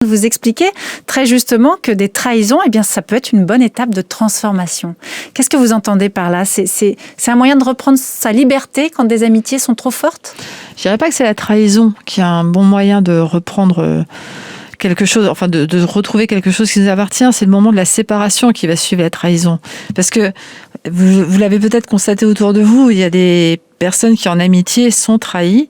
vous expliquez très justement que des trahisons, eh bien, ça peut être une bonne étape de transformation. Qu'est-ce que vous entendez par là ? C'est un moyen de reprendre sa liberté quand des amitiés sont trop fortes ? Je dirais pas que c'est la trahison qui est un bon moyen de reprendre quelque chose, enfin de retrouver quelque chose qui nous appartient. C'est le moment de la séparation qui va suivre la trahison. Parce que vous l'avez peut-être constaté autour de vous, il y a des personnes qui en amitié sont trahies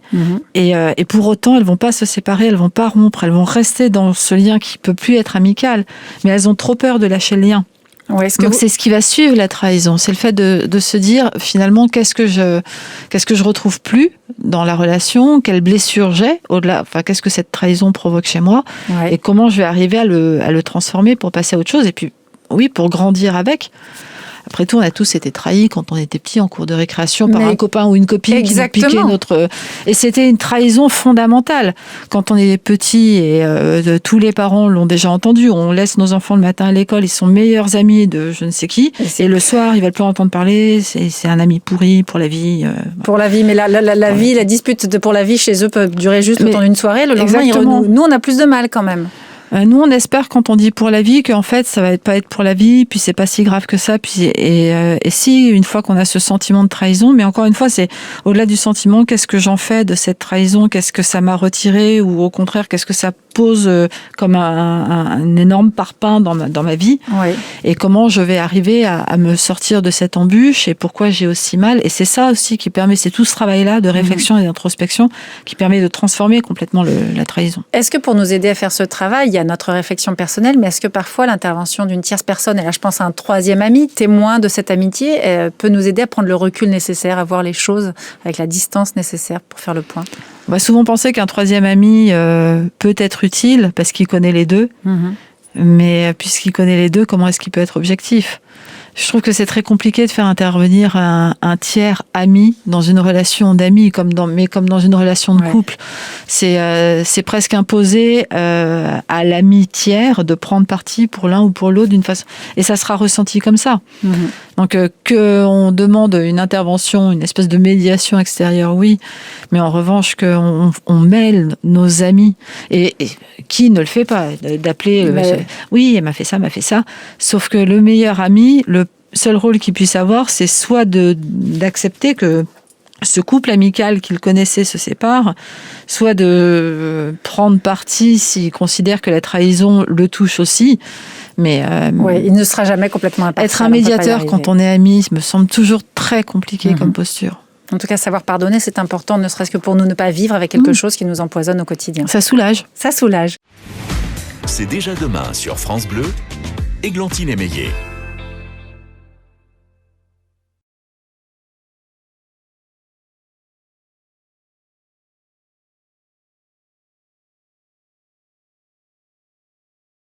et pour autant elles vont pas se séparer, elles vont pas rompre, elles vont rester dans ce lien qui peut plus être amical, mais elles ont trop peur de lâcher le lien. Ouais, donc c'est ce qui va suivre la trahison, c'est le fait de se dire finalement qu'est-ce que je retrouve plus dans la relation, quelle blessure j'ai au-delà, enfin qu'est-ce que cette trahison provoque chez moi et comment je vais arriver à le transformer pour passer à autre chose et puis oui pour grandir avec. Après tout, on a tous été trahis quand on était petits en cours de récréation par un copain ou une copine qui nous piquait notre... Et c'était une trahison fondamentale. Quand on est petit, et tous les parents l'ont déjà entendu, on laisse nos enfants le matin à l'école, ils sont meilleurs amis de je ne sais qui, et le soir, ils ne veulent plus entendre parler, c'est un ami pourri pour la vie. Pour la vie, mais la vie, la dispute pour la vie chez eux peut durer juste le temps d'une soirée, le lendemain, ils renouent. Nous, on a plus de mal quand même. Nous, on espère quand on dit pour la vie qu'en fait, ça va pas être pour la vie, puis c'est pas si grave que ça. Puis et si une fois qu'on a ce sentiment de trahison, mais encore une fois, c'est au-delà du sentiment, qu'est-ce que j'en fais de cette trahison ? Qu'est-ce que ça m'a retiré ? Ou au contraire, qu'est-ce que ça pose comme un énorme parpaing dans ma vie ? Et comment je vais arriver à me sortir de cette embûche ? Et pourquoi j'ai aussi mal ? Et c'est ça aussi qui permet, c'est tout ce travail-là de réflexion et d'introspection qui permet de transformer complètement la trahison. Est-ce que pour nous aider à faire ce travail, il y a notre réflexion personnelle, mais est-ce que parfois l'intervention d'une tierce personne, et là je pense à un troisième ami, témoin de cette amitié, peut nous aider à prendre le recul nécessaire, à voir les choses avec la distance nécessaire pour faire le point ? On va souvent penser qu'un troisième ami peut être utile parce qu'il connaît les deux, mais puisqu'il connaît les deux, comment est-ce qu'il peut être objectif ? Je trouve que c'est très compliqué de faire intervenir un tiers ami dans une relation d'amis, comme dans une relation de couple. C'est presque imposé à l'ami tiers de prendre parti pour l'un ou pour l'autre d'une façon. Et ça sera ressenti comme ça. Donc qu'on demande une intervention, une espèce de médiation extérieure, oui. Mais en revanche, qu'on mêle nos amis. Et qui ne le fait pas ? D'appeler, oui, elle m'a fait ça. Sauf que le meilleur ami, le seul rôle qu'il puisse avoir, c'est soit d'accepter que ce couple amical qu'il connaissait se sépare, soit de prendre parti s'il considère que la trahison le touche aussi. Mais il ne sera jamais complètement impartial. Être un médiateur quand on est ami me semble toujours très compliqué comme posture. En tout cas, savoir pardonner, c'est important, ne serait-ce que pour nous ne pas vivre avec quelque chose qui nous empoisonne au quotidien. Ça soulage. Ça soulage. C'est déjà demain sur France Bleu, Églantine Émeillé.